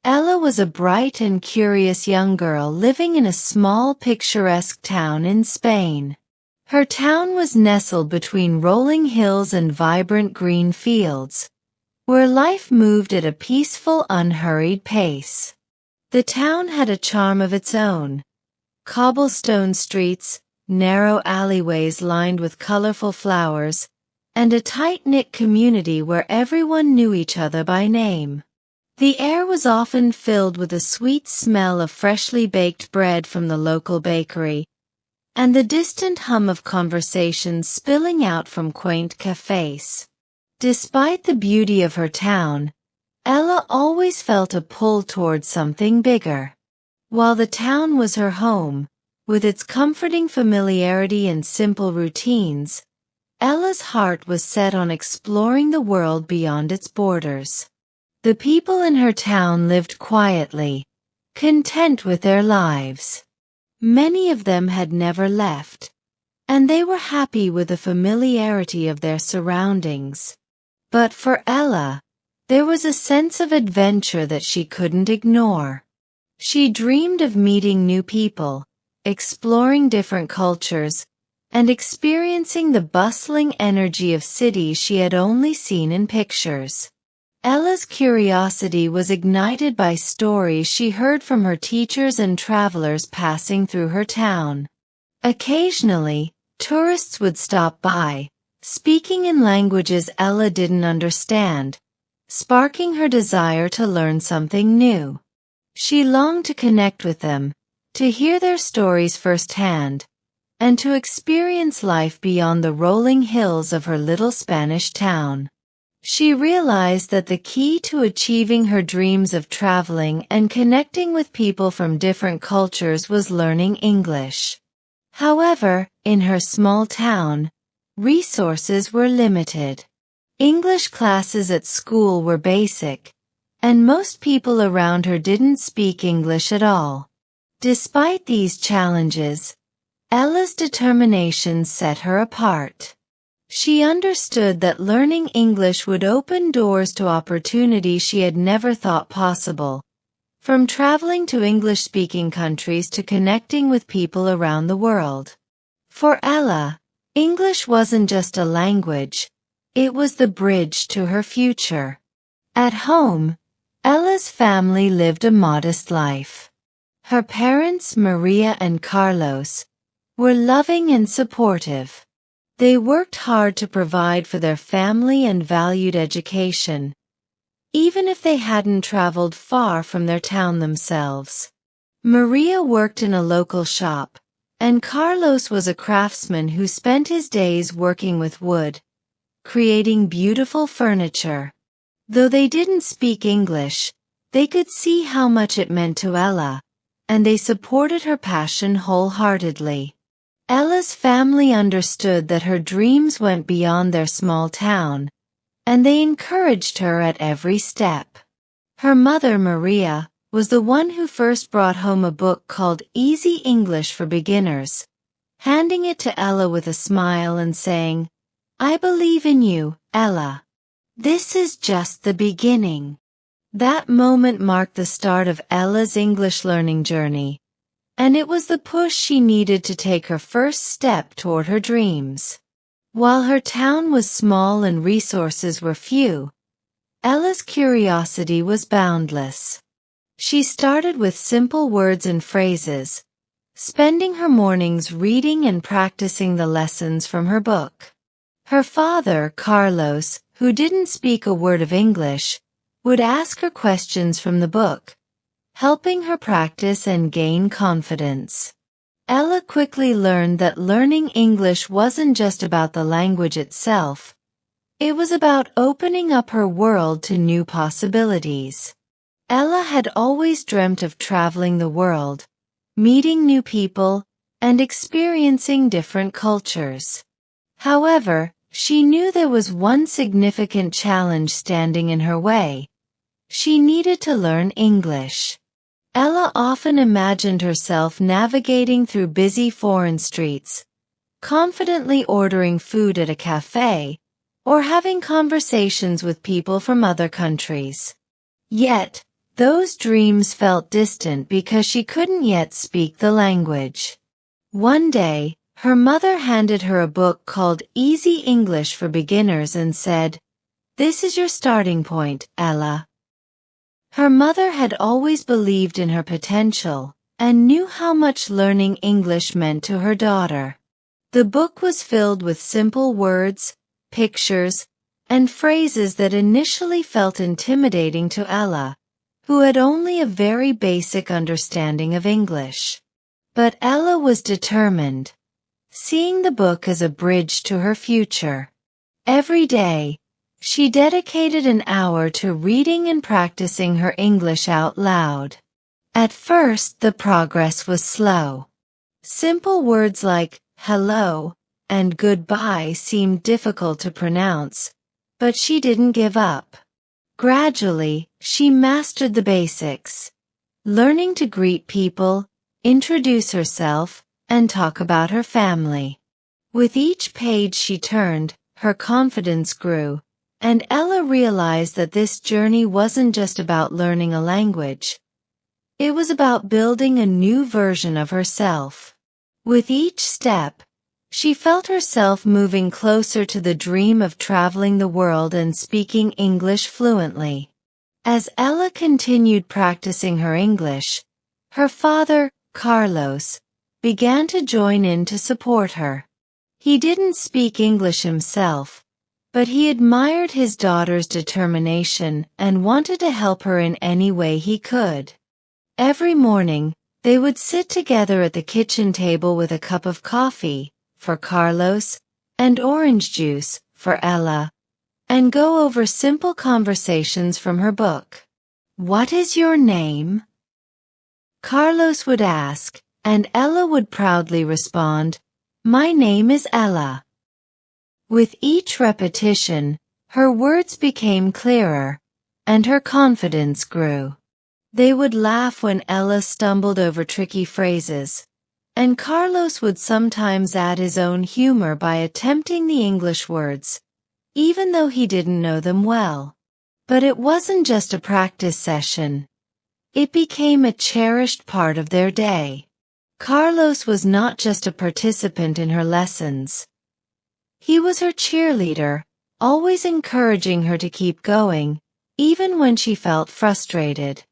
Ella was a bright and curious young girl living in a small picturesque town in Spain. Her town was nestled between rolling hills and vibrant green fields, where life moved at a peaceful, unhurried pace. The town had a charm of its own. Cobblestone streets, narrow alleyways lined with colorful flowers, and a tight-knit community where everyone knew each other by name. The air was often filled with the sweet smell of freshly baked bread from the local bakery, and the distant hum of conversations spilling out from quaint cafes. Despite the beauty of her town, Ella always felt a pull towards something bigger. While the town was her home, with its comforting familiarity and simple routines, Ella's heart was set on exploring the world beyond its borders. The people in her town lived quietly, content with their lives. Many of them had never left, and they were happy with the familiarity of their surroundings. But for Ella, there was a sense of adventure that she couldn't ignore. She dreamed of meeting new people, exploring different cultures, and experiencing the bustling energy of cities she had only seen in pictures. Ella's curiosity was ignited by stories she heard from her teachers and travelers passing through her town. Occasionally, tourists would stop by, speaking in languages Ella didn't understand, sparking her desire to learn something new. She longed to connect with them, to hear their stories firsthand, and to experience life beyond the rolling hills of her little Spanish town. She realized that the key to achieving her dreams of traveling and connecting with people from different cultures was learning English. However, in her small town, resources were limited. English classes at school were basic, and most people around her didn't speak English at all. Despite these challenges, Ella's determination set her apart. She understood that learning English would open doors to opportunities she had never thought possible, from traveling to English-speaking countries to connecting with people around the world. For Ella, English wasn't just a language, it was the bridge to her future. At home, Ella's family lived a modest life. Her parents, Maria and Carlos, were loving and supportive. They worked hard to provide for their family and valued education, even if they hadn't traveled far from their town themselves. Maria worked in a local shop, and Carlos was a craftsman who spent his days working with wood, creating beautiful furniture. Though they didn't speak English, they could see how much it meant to Ella, and they supported her passion wholeheartedly. Ella's family understood that her dreams went beyond their small town, and they encouraged her at every step. Her mother, Maria, was the one who first brought home a book called Easy English for Beginners, handing it to Ella with a smile and saying, "I believe in you, Ella. This is just the beginning." That moment marked the start of Ella's English learning journey, and it was the push she needed to take her first step toward her dreams. While her town was small and resources were few, Ella's curiosity was boundless. She started with simple words and phrases, spending her mornings reading and practicing the lessons from her book. Her father, Carlos, who didn't speak a word of English, would ask her questions from the book, helping her practice and gain confidence. Ella quickly learned that learning English wasn't just about the language itself. It was about opening up her world to new possibilities. Ella had always dreamt of traveling the world, meeting new people, and experiencing different cultures. However, she knew there was one significant challenge standing in her way. She needed to learn English. Ella often imagined herself navigating through busy foreign streets, confidently ordering food at a cafe, or having conversations with people from other countries. Yet, Those dreams felt distant because she couldn't yet speak the language. One day, her mother handed her a book called Easy English for Beginners and said, "This is your starting point, Ella." Her mother had always believed in her potential and knew how much learning English meant to her daughter. The book was filled with simple words, pictures, and phrases that initially felt intimidating to Ella, who had only a very basic understanding of English. But Ella was determined, seeing the book as a bridge to her future. Every day, she dedicated an hour to reading and practicing her English out loud. At first, the progress was slow. Simple words like hello and goodbye seemed difficult to pronounce, but she didn't give up. Gradually, she mastered the basics, learning to greet people, introduce herself, and talk about her family. With each page she turned, her confidence grew, and Ella realized that this journey wasn't just about learning a language. It was about building a new version of herself. With each step, she felt herself moving closer to the dream of traveling the world and speaking English fluently. As Ella continued practicing her English, her father, Carlos, began to join in to support her. He didn't speak English himself, but he admired his daughter's determination and wanted to help her in any way he could. Every morning, they would sit together at the kitchen table with a cup of coffee, for Carlos, and orange juice, for Ella, and go over simple conversations from her book. "What is your name?" Carlos would ask, and Ella would proudly respond, "My name is Ella." With each repetition, her words became clearer, and her confidence grew. They would laugh when Ella stumbled over tricky phrases, and Carlos would sometimes add his own humor by attempting the English words, even though he didn't know them well. But it wasn't just a practice session. It became a cherished part of their day. Carlos was not just a participant in her lessons. He was her cheerleader, always encouraging her to keep going, even when she felt frustrated.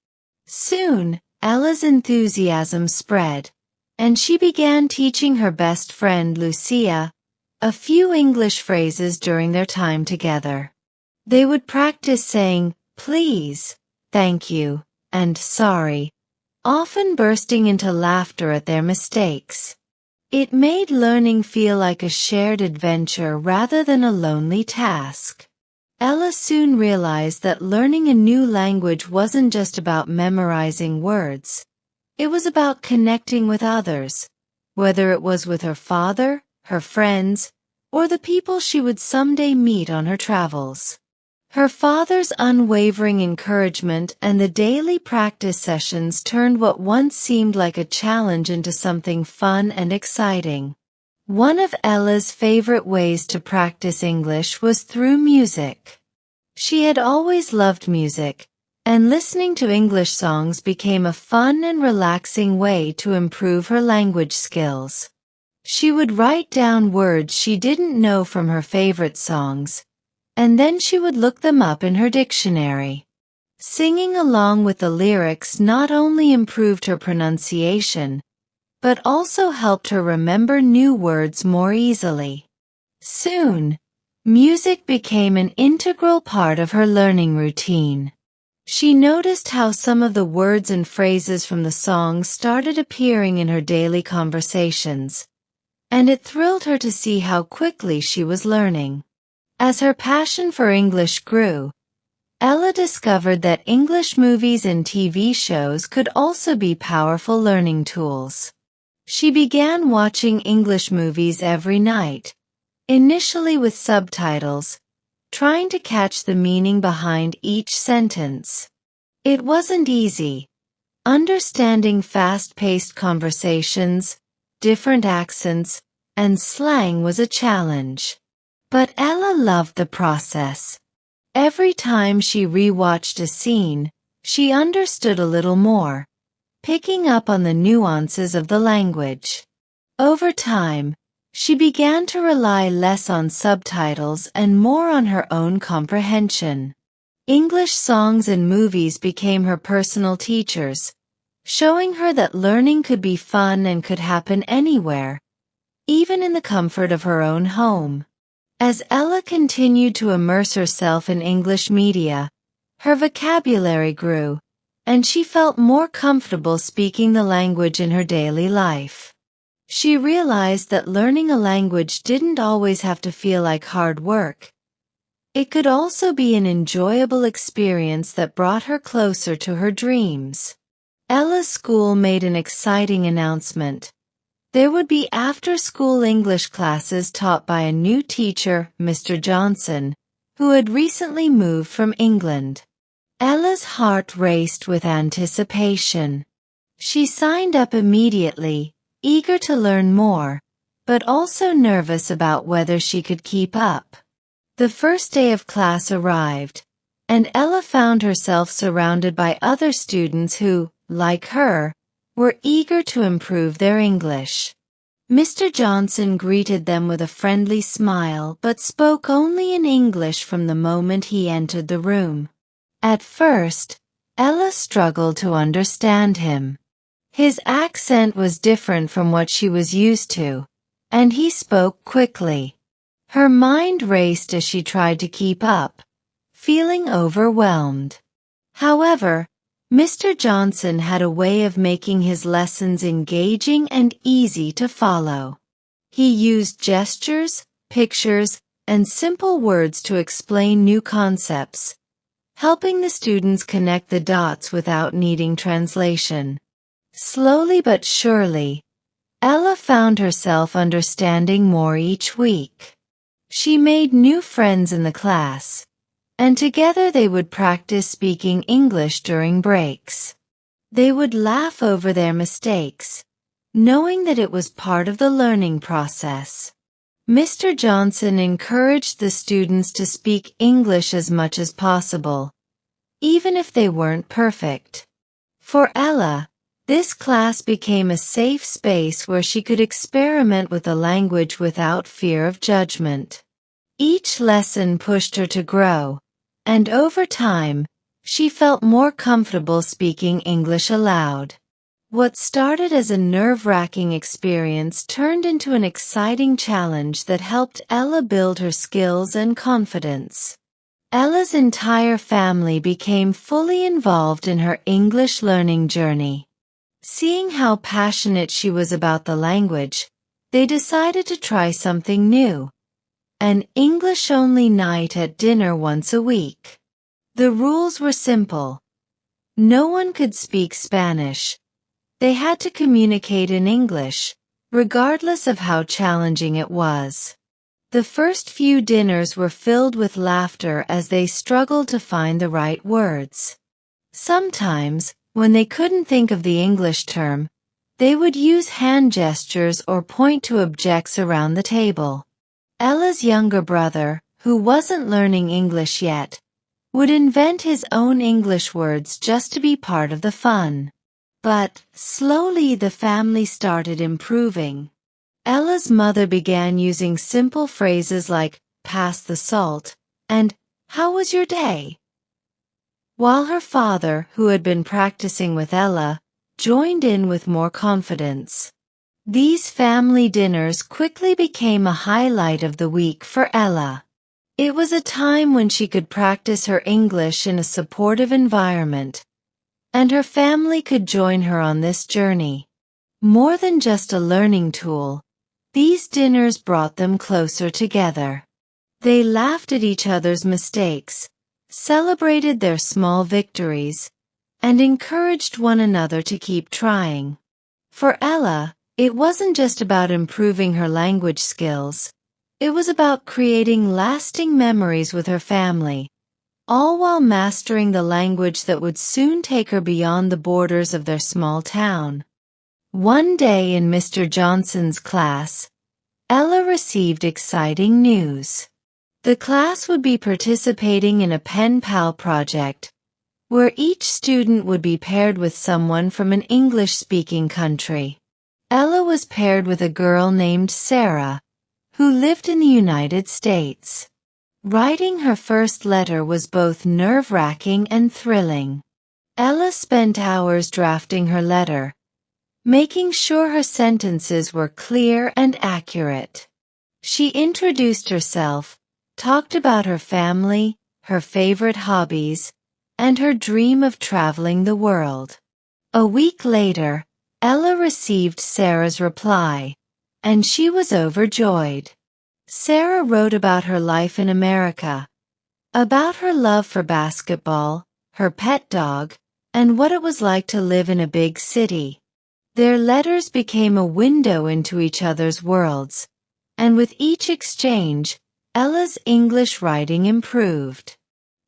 Soon, Ella's enthusiasm spread, and she began teaching her best friend Lucia a few English phrases during their time together. They would practice saying, "please," "thank you," and "sorry," often bursting into laughter at their mistakes. It made learning feel like a shared adventure rather than a lonely task. Ella soon realized that learning a new language wasn't just about memorizing words. It was about connecting with others, whether it was with her father, her friends, or the people she would someday meet on her travels. Her father's unwavering encouragement and the daily practice sessions turned what once seemed like a challenge into something fun and exciting. One of Ella's favorite ways to practice English was through music. She had always loved music, and listening to English songs became a fun and relaxing way to improve her language skills. She would write down words she didn't know from her favorite songs, and then she would look them up in her dictionary. Singing along with the lyrics not only improved her pronunciation, but also helped her remember new words more easily. Soon, music became an integral part of her learning routine. She noticed how some of the words and phrases from the songs started appearing in her daily conversations, and it thrilled her to see how quickly she was learning. As her passion for English grew, Ella discovered that English movies and TV shows could also be powerful learning tools. She began watching English movies every night, initially with subtitles, trying to catch the meaning behind each sentence. It wasn't easy. Understanding fast-paced conversations, different accents, and slang was a challenge. But Ella loved the process. Every time she rewatched a scene, she understood a little more, picking up on the nuances of the language. Over time, she began to rely less on subtitles and more on her own comprehension. English songs and movies became her personal teachers, showing her that learning could be fun and could happen anywhere, even in the comfort of her own home. As Ella continued to immerse herself in English media, her vocabulary grew, and she felt more comfortable speaking the language in her daily life. She realized that learning a language didn't always have to feel like hard work. It could also be an enjoyable experience that brought her closer to her dreams. Ella's school made an exciting announcement. There would be after-school English classes taught by a new teacher, Mr. Johnson, who had recently moved from England. Ella's heart raced with anticipation. She signed up immediately, eager to learn more, but also nervous about whether she could keep up. The first day of class arrived, and Ella found herself surrounded by other students who, like her, were eager to improve their English. Mr. Johnson greeted them with a friendly smile but spoke only in English from the moment he entered the room. At first, Ella struggled to understand him. His accent was different from what she was used to, and he spoke quickly. Her mind raced as she tried to keep up, feeling overwhelmed. However, Mr. Johnson had a way of making his lessons engaging and easy to follow. He used gestures, pictures, and simple words to explain new concepts, helping the students connect the dots without needing translation. Slowly but surely, Ella found herself understanding more each week. She made new friends in the class, and together they would practice speaking English during breaks. They would laugh over their mistakes, knowing that it was part of the learning process. Mr. Johnson encouraged the students to speak English as much as possible, even if they weren't perfect. For Ella, this class became a safe space where she could experiment with the language without fear of judgment. Each lesson pushed her to grow, and over time, she felt more comfortable speaking English aloud. What started as a nerve-wracking experience turned into an exciting challenge that helped Ella build her skills and confidence. Ella's entire family became fully involved in her English learning journey. Seeing how passionate she was about the language, they decided to try something new: an English-only night at dinner once a week. The rules were simple. No one could speak Spanish. They had to communicate in English, regardless of how challenging it was. The first few dinners were filled with laughter as they struggled to find the right words. Sometimes, when they couldn't think of the English term, they would use hand gestures or point to objects around the table. Ella's younger brother, who wasn't learning English yet, would invent his own English words just to be part of the fun. But, slowly the family started improving. Ella's mother began using simple phrases like, "pass the salt," and "how was your day?" While her father, who had been practicing with Ella, joined in with more confidence. These family dinners quickly became a highlight of the week for Ella. It was a time when she could practice her English in a supportive environment, and her family could join her on this journey. More than just a learning tool, these dinners brought them closer together. They laughed at each other's mistakes, celebrated their small victories, and encouraged one another to keep trying. For Ella, it wasn't just about improving her language skills. It was about creating lasting memories with her family, all while mastering the language that would soon take her beyond the borders of their small town. One day in Mr. Johnson's class, Ella received exciting news. The class would be participating in a pen pal project, where each student would be paired with someone from an English-speaking country. Ella was paired with a girl named Sarah, who lived in the United States. Writing her first letter was both nerve-wracking and thrilling. Ella spent hours drafting her letter, making sure her sentences were clear and accurate. She introduced herself, talked about her family, her favorite hobbies, and her dream of traveling the world. A week later, Ella received Sarah's reply, and she was overjoyed. Sarah wrote about her life in America, about her love for basketball, her pet dog, and what it was like to live in a big city. Their letters became a window into each other's worlds, and with each exchange, Ella's English writing improved.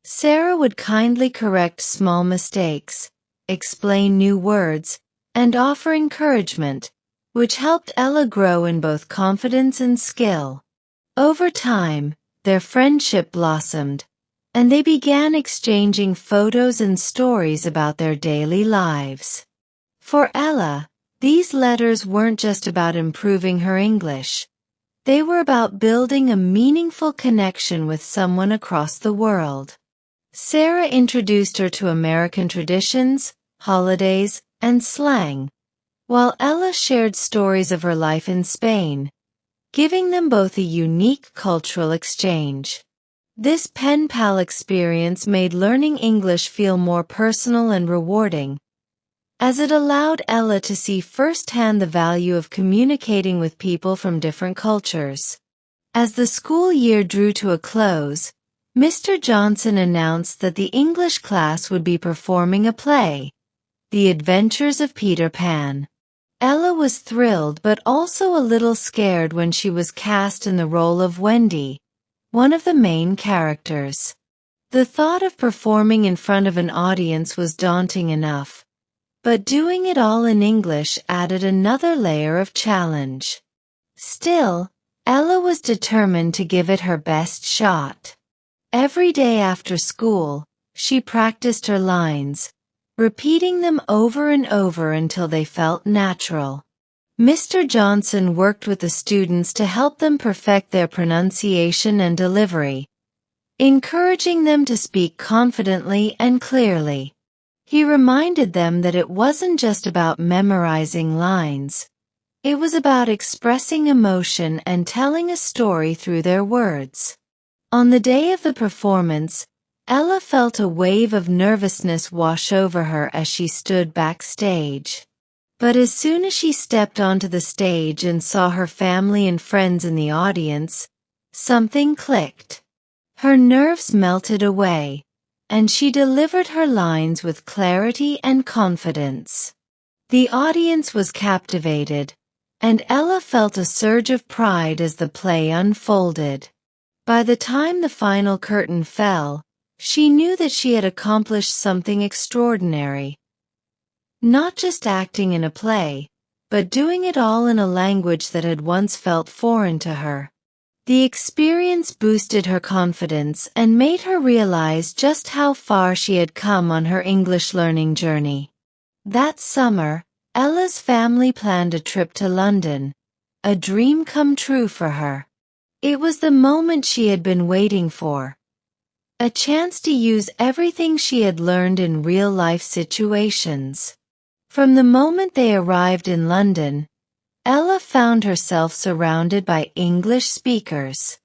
Sarah would kindly correct small mistakes, explain new words, and offer encouragement, which helped Ella grow in both confidence and skill. Over time, their friendship blossomed, and they began exchanging photos and stories about their daily lives. For Ella, these letters weren't just about improving her English. They were about building a meaningful connection with someone across the world. Sarah introduced her to American traditions, holidays, and slang, while Ella shared stories of her life in Spain, giving them both a unique cultural exchange. This pen pal experience made learning English feel more personal and rewarding, as it allowed Ella to see firsthand the value of communicating with people from different cultures. As the school year drew to a close, Mr. Johnson announced that the English class would be performing a play, The Adventures of Peter Pan. Ella was thrilled but also a little scared when she was cast in the role of Wendy, one of the main characters. The thought of performing in front of an audience was daunting enough, but doing it all in English added another layer of challenge. Still, Ella was determined to give it her best shot. Every day after school, she practiced her lines, repeating them over and over until they felt natural. Mr. Johnson worked with the students to help them perfect their pronunciation and delivery, encouraging them to speak confidently and clearly. He reminded them that it wasn't just about memorizing lines. It was about expressing emotion and telling a story through their words. On the day of the performance, Ella felt a wave of nervousness wash over her as she stood backstage. But as soon as she stepped onto the stage and saw her family and friends in the audience, something clicked. Her nerves melted away, and she delivered her lines with clarity and confidence. The audience was captivated, and Ella felt a surge of pride as the play unfolded. By the time the final curtain fell, she knew that she had accomplished something extraordinary. Not just acting in a play, but doing it all in a language that had once felt foreign to her. The experience boosted her confidence and made her realize just how far she had come on her English learning journey. That summer, Ella's family planned a trip to London, a dream come true for her. It was the moment she had been waiting for. A chance to use everything she had learned in real-life situations. From the moment they arrived in London, Ella found herself surrounded by English speakers.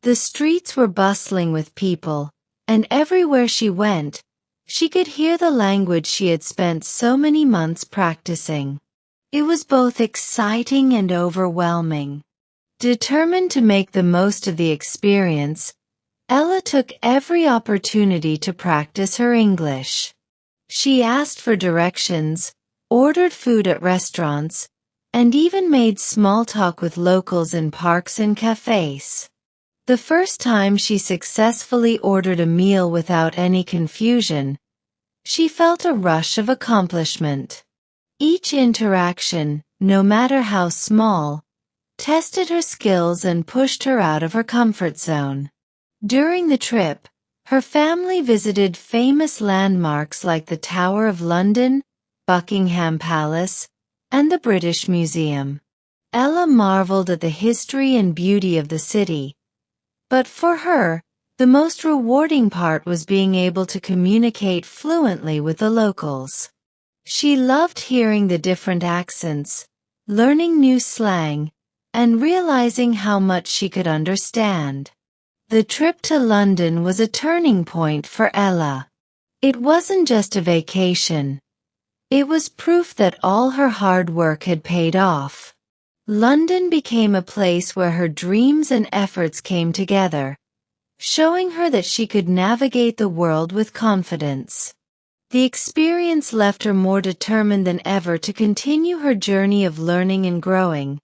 The streets were bustling with people, and everywhere she went, she could hear the language she had spent so many months practicing. It was both exciting and overwhelming. Determined to make the most of the experience, Ella took every opportunity to practice her English. She asked for directions, ordered food at restaurants, and even made small talk with locals in parks and cafes. The first time she successfully ordered a meal without any confusion, she felt a rush of accomplishment. Each interaction, no matter how small, tested her skills and pushed her out of her comfort zone. During the trip, Her family visited famous landmarks like the Tower of London, Buckingham Palace, and the British Museum. Ella marveled at the history and beauty of the city. But for her, the most rewarding part was being able to communicate fluently with the locals. She loved hearing the different accents, learning new slang, and realizing how much she could understand. The trip to London was a turning point for Ella. It wasn't just a vacation. It was proof that all her hard work had paid off. London became a place where her dreams and efforts came together, showing her that she could navigate the world with confidence. The experience left her more determined than ever to continue her journey of learning and growing,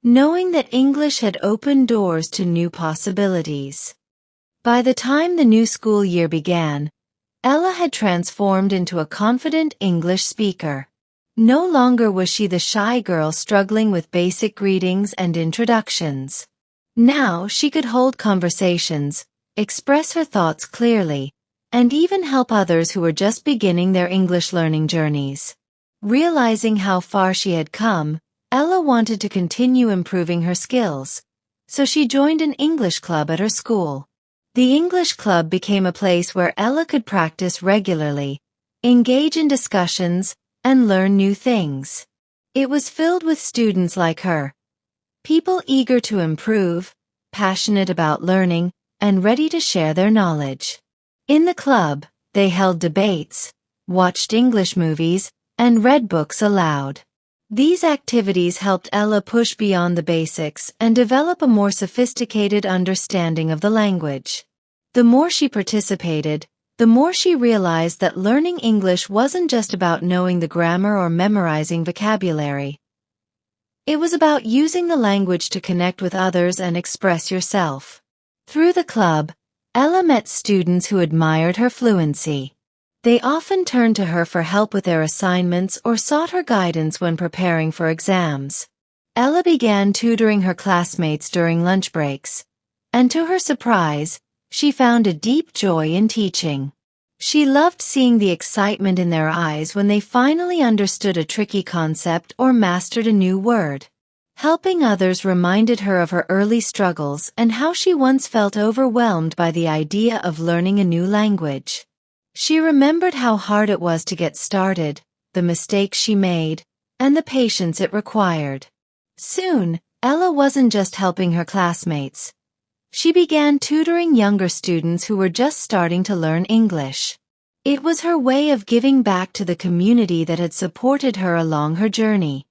knowing that English had opened doors to new possibilities. By the time the new school year began, Ella had transformed into a confident English speaker. No longer was she the shy girl struggling with basic greetings and introductions. Now she could hold conversations, express her thoughts clearly, and even help others who were just beginning their English learning journeys. Realizing how far she had come, Ella wanted to continue improving her skills, so she joined an English club at her school. The English club became a place where Ella could practice regularly, engage in discussions, and learn new things. It was filled with students like her, people eager to improve, passionate about learning, and ready to share their knowledge. In the club, they held debates, watched English movies, and read books aloud. These activities helped Ella push beyond the basics and develop a more sophisticated understanding of the language. The more she participated, the more she realized that learning English wasn't just about knowing the grammar or memorizing vocabulary. It was about using the language to connect with others and express yourself. Through the club, Ella met students who admired her fluency. They often turned to her for help with their assignments or sought her guidance when preparing for exams. Ella began tutoring her classmates during lunch breaks, and to her surprise, she found a deep joy in teaching. She loved seeing the excitement in their eyes when they finally understood a tricky concept or mastered a new word. Helping others reminded her of her early struggles and how she once felt overwhelmed by the idea of learning a new language. She remembered how hard it was to get started, the mistakes she made, and the patience it required. Soon, Ella wasn't just helping her classmates. She began tutoring younger students who were just starting to learn English. It was her way of giving back to the community that had supported her along her journey.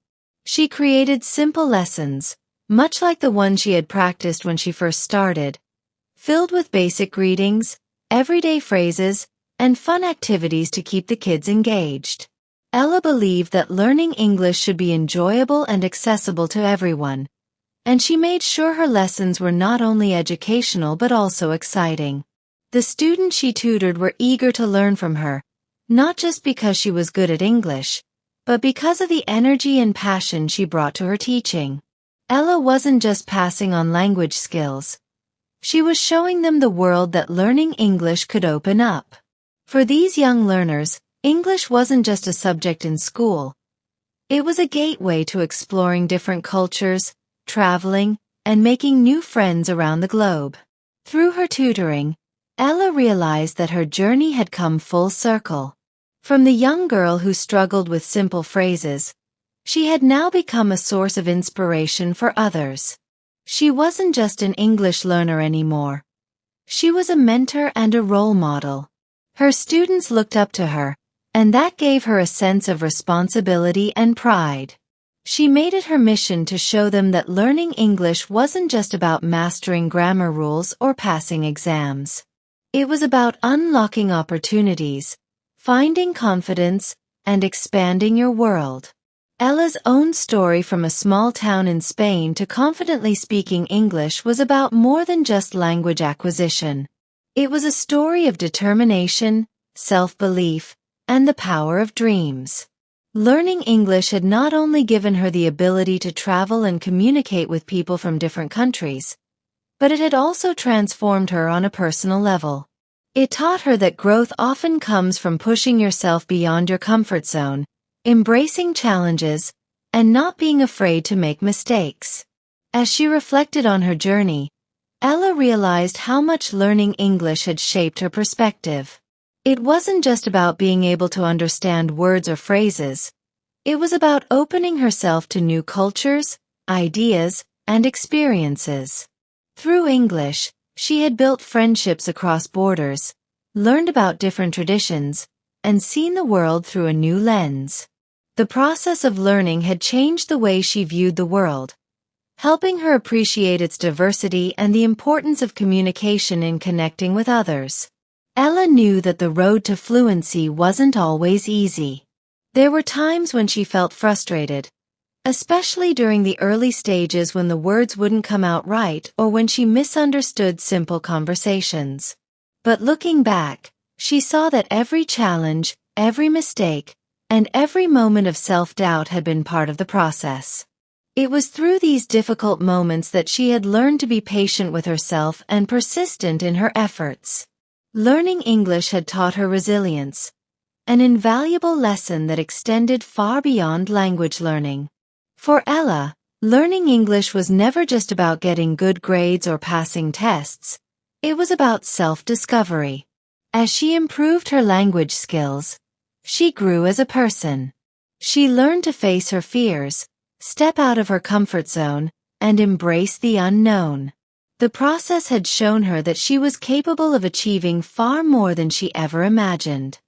She created simple lessons, much like the one she had practiced when she first started, filled with basic greetings, everyday phrases, and fun activities to keep the kids engaged. Ella believed that learning English should be enjoyable and accessible to everyone, and she made sure her lessons were not only educational but also exciting. The students she tutored were eager to learn from her, not just because she was good at English, but because of the energy and passion she brought to her teaching. Ella wasn't just passing on language skills. She was showing them the world that learning English could open up. For these young learners, English wasn't just a subject in school. It was a gateway to exploring different cultures, traveling, and making new friends around the globe. Through her tutoring, Ella realized that her journey had come full circle. From the young girl who struggled with simple phrases, she had now become a source of inspiration for others. She wasn't just an English learner anymore. She was a mentor and a role model. Her students looked up to her, and that gave her a sense of responsibility and pride. She made it her mission to show them that learning English wasn't just about mastering grammar rules or passing exams. It was about unlocking opportunities, finding confidence, and expanding your world. Ella's own story from a small town in Spain to confidently speaking English was about more than just language acquisition. It was a story of determination, self-belief, and the power of dreams. Learning English had not only given her the ability to travel and communicate with people from different countries, but it had also transformed her on a personal level. It taught her that growth often comes from pushing yourself beyond your comfort zone, embracing challenges, and not being afraid to make mistakes. As she reflected on her journey, Ella realized how much learning English had shaped her perspective. It wasn't just about being able to understand words or phrases. It was about opening herself to new cultures, ideas, and experiences. Through English, she had built friendships across borders, learned about different traditions, and seen the world through a new lens. The process of learning had changed the way she viewed the world, helping her appreciate its diversity and the importance of communication in connecting with others. Ella knew that the road to fluency wasn't always easy. There were times when she felt frustrated, especially during the early stages when the words wouldn't come out right or when she misunderstood simple conversations. But looking back, she saw that every challenge, every mistake, and every moment of self-doubt had been part of the process. It was through these difficult moments that she had learned to be patient with herself and persistent in her efforts. Learning English had taught her resilience, an invaluable lesson that extended far beyond language learning. For Ella, learning English was never just about getting good grades or passing tests. It was about self-discovery. As she improved her language skills, she grew as a person. She learned to face her fears, step out of her comfort zone, and embrace the unknown. The process had shown her that she was capable of achieving far more than she ever imagined.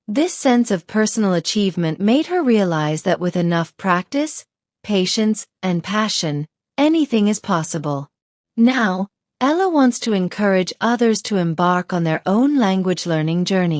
This sense of personal achievement made her realize that with enough practice, patience, and passion, anything is possible. Now, Ella wants to encourage others to embark on their own language learning journey.